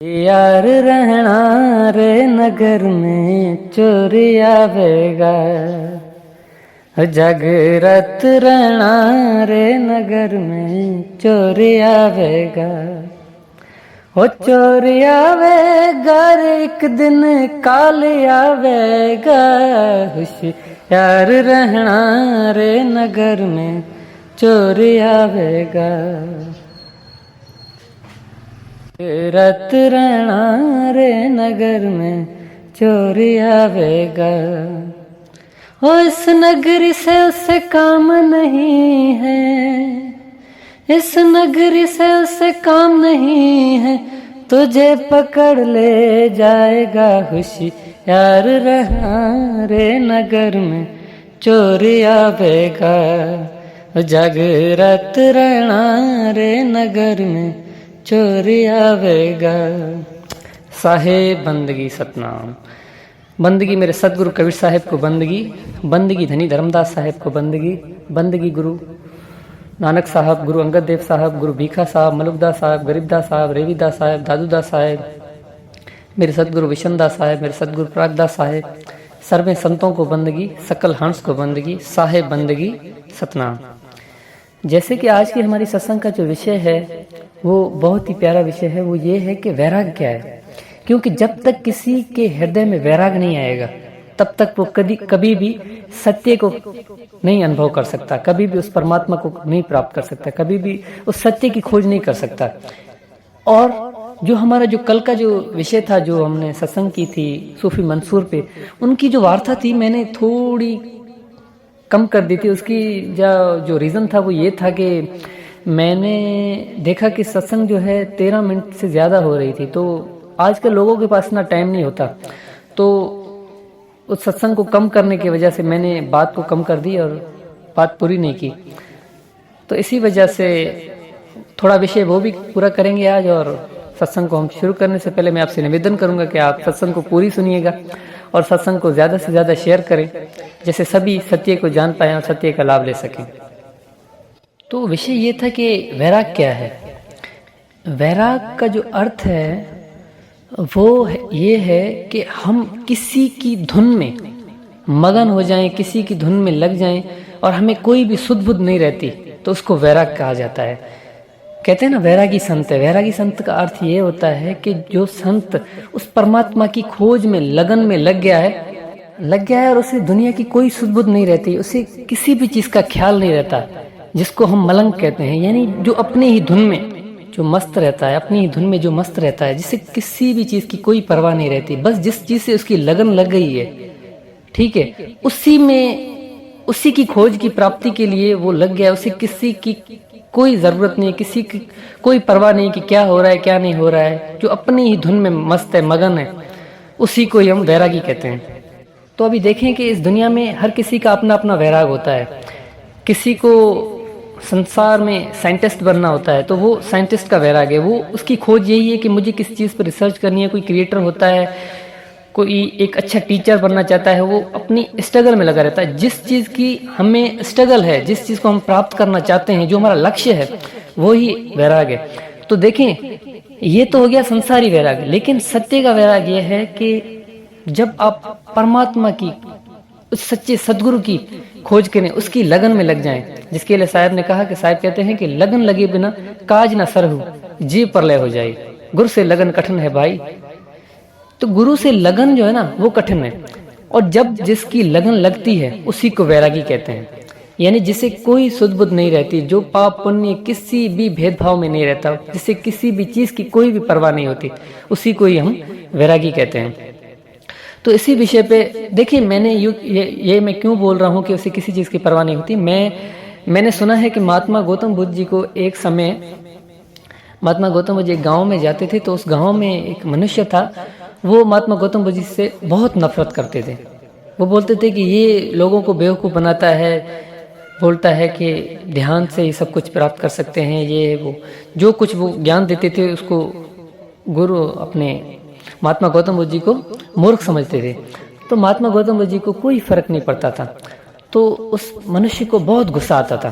यार रहना रे नगर में चोरी आवेगा, जागृत रहना रे नगर में चोरी आवेगा। ओ चोरी आवेगा रे एक दिन काल आवेगा, होशियार रहना रे नगर में चोरी आवेगा। रत रहना रे नगर में चोरी आवेगा। ओ इस नगरी से उसे काम नहीं है, इस नगरी से उसे काम नहीं है, तुझे पकड़ ले जाएगा। होशियार रहना रे नगर में चोरी आवेगा, जागृत रहना रे नगर में चोरी आवेगा। साहेब बंदगी सतनाम। बंदगी मेरे सतगुरु कबीर साहेब को बंदगी, बंदगी धनी धर्मदास साहेब को बंदगी, बंदगी गुरु नानक साहब, गुरु अंगद देव साहब, गुरु भीखा साहब, मलुकदास साहब, गरीबदास साहब, रेवीदास साहब, दादूदास साहब, मेरे सतगुरु विशनदास साहब, मेरे सतगुरु प्रागदास साहब, सर्वे संतों को बंदगी, सकल हंस को बंदगी। साहेब बंदगी सतनाम। जैसे कि आज की हमारी सत्संग का जो विषय है वो बहुत ही प्यारा विषय है। वो ये है कि वैराग क्या है। क्योंकि जब तक किसी के हृदय में वैराग नहीं आएगा तब तक वो कभी भी सत्य को नहीं अनुभव कर सकता, कभी भी उस परमात्मा को नहीं प्राप्त कर सकता, कभी भी उस सत्य की खोज नहीं कर सकता। और जो हमारा जो कल का जो विषय था, जो हमने सत्संग की थी सूफी मंसूर पे, उनकी जो वार्ता थी मैंने थोड़ी कम कर दी थी। उसकी जो रीज़न था वो ये था कि मैंने देखा कि सत्संग जो है 13 मिनट से ज़्यादा हो रही थी, तो आजकल लोगों के पास इतना टाइम नहीं होता, तो उस सत्संग को कम करने की वजह से मैंने बात को कम कर दी और बात पूरी नहीं की। तो इसी वजह से थोड़ा विषय वो भी पूरा करेंगे आज। और सत्संग को हम शुरू करने से पहले मैं आपसे निवेदन करूंगा कि आप सत्संग को पूरी सुनिएगा और सत्संग को ज़्यादा से ज़्यादा शेयर करें, जैसे सभी सत्य को जान पाएं और सत्य का लाभ ले सकें। तो विषय ये था कि वैराग क्या है। वैराग का जो अर्थ है वो ये है कि हम किसी की धुन में मगन हो जाएं, किसी की धुन में लग जाएं और हमें कोई भी सुध बुध नहीं रहती, तो उसको वैराग कहा जाता है। कहते हैं ना वैरागी संत है। वैरागी संत का अर्थ ये होता है कि जो संत उस परमात्मा की खोज में लगन में लग गया है और उसे दुनिया की कोई सुध बुध नहीं रहती, उसे किसी भी चीज़ का ख्याल नहीं रहता, जिसको हम मलंग कहते हैं, यानी जो अपने ही धुन में जो मस्त रहता है, अपनी ही धुन में जो मस्त रहता है, जिसे किसी भी चीज़ की कोई परवाह नहीं रहती, बस जिस चीज़ से उसकी लगन लग गई है, ठीक है, उसी में उसी की खोज की प्राप्ति के लिए वो लग गया। उसे किसी की कोई ज़रूरत नहीं, किसी की कोई परवाह नहीं कि क्या हो रहा है क्या नहीं हो रहा है, जो अपनी ही धुन में मस्त है, मगन है, उसी को ही हम वैरागी कहते हैं। तो अभी देखें कि इस दुनिया में हर किसी का अपना अपना वैराग होता है। किसी को संसार में साइंटिस्ट बनना होता है तो वो साइंटिस्ट का वैराग है, वो उसकी खोज यही है कि मुझे किस चीज़ पर रिसर्च करनी है। कोई क्रिएटर होता है, कोई एक अच्छा टीचर बनना चाहता है, वो अपनी स्ट्रगल में लगा रहता है। जिस चीज़ की हमें स्ट्रगल है, जिस चीज़ को हम प्राप्त करना चाहते हैं, जो हमारा लक्ष्य है, वो ही वैराग है। तो देखें, ये तो हो गया संसारी वैराग। लेकिन सत्य का वैराग ये है कि जब आप परमात्मा की, उस सच्चे सदगुरु की खोज करें, उसकी लगन में लग जाएं, जिसके लिए साहब ने कहा कि साहब कहते हैं कि लगन लगे बिना काज ना सरहु, जी प्रलय हो जाए। गुरु से लगन कठिन है भाई। तो गुरु से लगन जो है ना वो कठिन है, और जब जिसकी लगन लगती है उसी को वैरागी कहते हैं। यानी जिसे कोई सुध बुध नहीं रहती, जो पाप पुण्य किसी भी भेदभाव में नहीं रहता, जिसे किसी भी चीज़ की कोई भी परवाह नहीं होती, उसी को ही हम वैरागी कहते हैं। तो इसी विषय पे देखिए, मैंने ये मैं क्यों बोल रहा हूँ कि उसे किसी चीज़ की परवाह नहीं होती। मैंने सुना है कि महात्मा गौतम बुद्ध जी को एक समय, महात्मा गौतम बुद्ध जी एक गाँव में जाते थे, तो उस गाँव में एक मनुष्य था, वो महात्मा गौतम बुद्ध जी से बहुत नफरत करते थे। वो बोलते थे कि ये लोगों को बेवकूफ़ बनाता है, बोलता है कि ध्यान से ही सब कुछ प्राप्त कर सकते हैं, ये वो जो कुछ वो ज्ञान देते थे उसको गुरु अपने महात्मा गौतम बुद्ध जी को मूर्ख समझते थे। तो महात्मा गौतम बुद्ध जी को कोई फर्क नहीं पड़ता था। तो उस मनुष्य को बहुत गुस्सा आता था।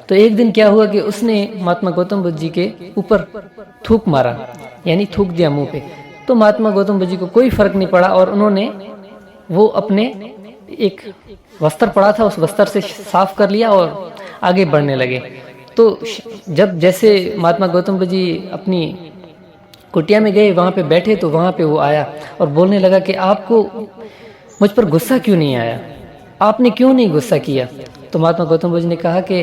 तो एक दिन क्या हुआ कि उसने महात्मा गौतम बुद्ध जी के ऊपर थूक मारा, यानी थूक दिया मुंह पे। तो महात्मा गौतम बुद्ध जी को कोई फर्क नहीं पड़ा और उन्होंने वो अपने एक वस्त्र पड़ा था उस वस्त्र से साफ कर लिया और आगे बढ़ने लगे। तो जब जैसे महात्मा गौतम बुद्ध जी अपनी कुटिया में गए, वहाँ पे बैठे, तो वहाँ पे वो आया और बोलने लगा कि आपको मुझ पर गुस्सा क्यों नहीं आया, आपने क्यों नहीं गुस्सा किया। तो महात्मा गौतम बुद्ध जी ने कहा कि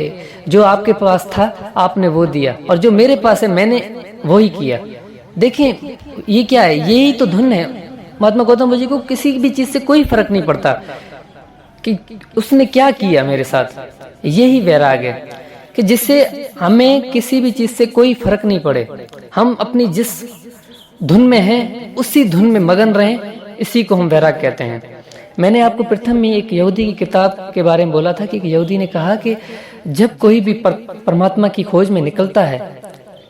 जो आपके पास था आपने वो दिया और जो मेरे पास है मैंने वो ही किया। देखिए ये क्या है, यही तो धुन है। महात्मा गौतम बुद्ध जी को किसी भी चीज से कोई फर्क नहीं पड़ता कि उसने क्या किया मेरे साथ। यही वैराग है कि जिससे हमें किसी भी चीज से कोई फर्क नहीं पड़े, हम अपनी जिस धुन में हैं उसी धुन में मगन रहें, इसी को हम वैराग कहते हैं। मैंने आपको प्रथम में एक यहूदी की किताब के बारे में बोला था कि यहूदी ने कहा कि जब कोई भी परमात्मा की खोज में निकलता है,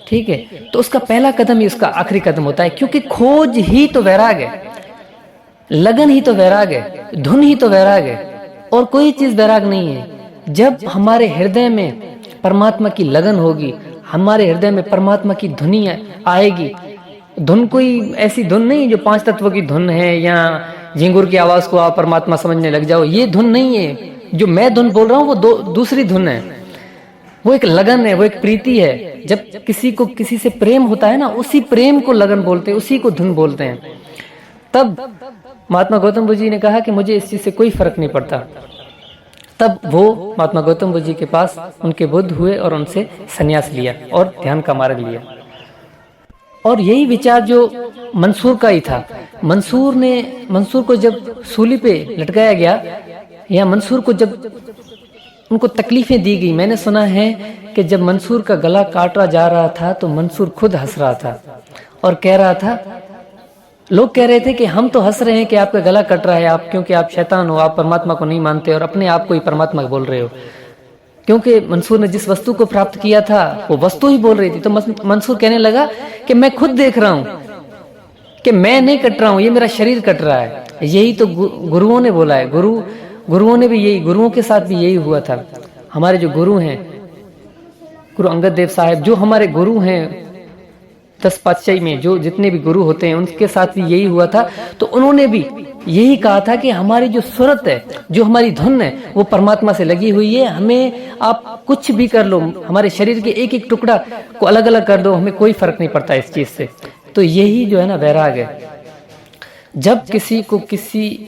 ठीक है, तो उसका पहला कदम ही उसका आखिरी कदम होता है, क्योंकि खोज ही तो वैराग है, लगन ही तो वैराग है, धुन ही तो वैराग है, और कोई चीज वैराग नहीं है। जब हमारे हृदय में परमात्मा की लगन होगी, हमारे हृदय में परमात्मा की धुनी आएगी। धुन कोई ऐसी धुन नहीं जो 5 तत्वों की धुन है या झिंगुर की आवाज को आप परमात्मा समझने लग जाओ, ये धुन नहीं है। जो मैं धुन बोल रहा हूँ वो दूसरी धुन है, वो एक लगन है, वो एक प्रीति है। जब किसी को किसी से प्रेम होता है ना, उसी प्रेम को लगन बोलते हैं, उसी को धुन बोलते हैं। तब महात्मा गौतम बुद्ध जी ने कहा कि मुझे इस चीज से कोई फर्क नहीं पड़ता। तब वो महात्मा गौतम बुद्ध जी के पास उनके बुद्ध हुए और उनसे संन्यास लिया और ध्यान का मार्ग लिया। और यही विचार जो मंसूर का ही था। मंसूर को जब सूली पे लटकाया गया या मंसूर को जब उनको तकलीफें दी गई, मैंने सुना है कि जब मंसूर का गला काटा जा रहा था तो मंसूर खुद हंस रहा था और कह रहा था, लोग कह रहे थे कि हम तो हंस रहे हैं कि आपका गला कट रहा है, आप क्योंकि आप शैतान हो, आप परमात्मा को नहीं मानते और अपने आप को ही परमात्मा बोल रहे हो। क्योंकि मंसूर ने जिस वस्तु को प्राप्त किया था वो वस्तु ही बोल रही थी। तो मंसूर कहने लगा कि मैं खुद देख रहा हूं कि मैं नहीं कट रहा हूं, ये मेरा शरीर कट रहा है। यही तो गुरुओं ने बोला है, गुरुओं ने भी यही, गुरुओं के साथ भी यही हुआ था। हमारे जो गुरु हैं, गुरु अंगद देव साहब जो हमारे गुरु हैं 10 पातशाही में, जो जितने भी गुरु होते हैं उनके साथ भी यही हुआ था। तो उन्होंने भी यही कहा था कि हमारी जो सुरत है, जो हमारी धुन है, वो परमात्मा से लगी हुई है। हमें आप कुछ भी कर लो, हमारे शरीर के एक एक टुकड़ा को अलग अलग कर दो, हमें कोई फर्क नहीं पड़ता इस चीज से। तो यही जो है ना वैराग है। जब किसी को किसी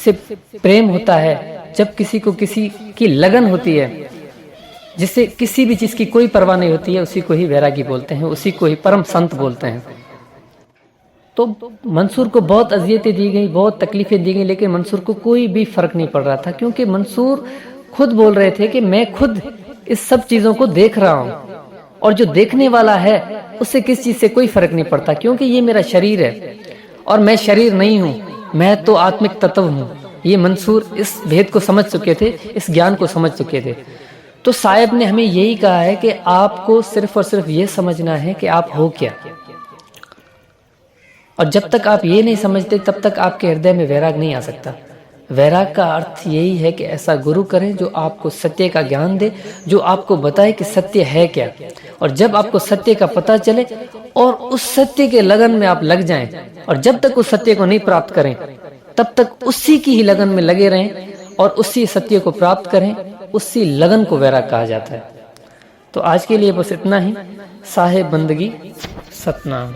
से प्रेम होता है, जब किसी को किसी की लगन होती है, जिससे किसी भी चीज की कोई परवाह नहीं होती है, उसी को ही वैरागी बोलते हैं, उसी को ही परम संत बोलते हैं। तो मंसूर को बहुत अजियतें दी गई, बहुत तकलीफें दी गई, लेकिन मंसूर को कोई भी फर्क नहीं पड़ रहा था, क्योंकि मंसूर खुद बोल रहे थे कि मैं खुद इस सब चीजों को देख रहा हूं और जो देखने वाला है उससे किस चीज से कोई फर्क नहीं पड़ता, क्योंकि ये मेरा शरीर है और मैं शरीर नहीं हूं, मैं तो आत्मिक तत्व हूं। ये मंसूर इस भेद को समझ चुके थे, इस ज्ञान को समझ चुके थे। तो साहब ने हमें यही कहा है कि आपको सिर्फ और सिर्फ ये समझना है कि आप हो क्या, और जब तक आप ये नहीं समझते तब तक आपके हृदय में वैराग नहीं आ सकता। वैराग का अर्थ यही है कि ऐसा गुरु करें जो आपको सत्य का ज्ञान दे, जो आपको बताए कि सत्य है क्या। और जब आपको सत्य का पता चले और उस सत्य के लगन में आप लग जाएं, और जब तक उस सत्य को नहीं प्राप्त करें तब तक उसी की ही लगन में लगे रहें और उसी सत्य को प्राप्त करें, उसी लगन को वैराग कहा जाता है। तो आज के लिए बस इतना ही। साहेब बंदगी सतनाम।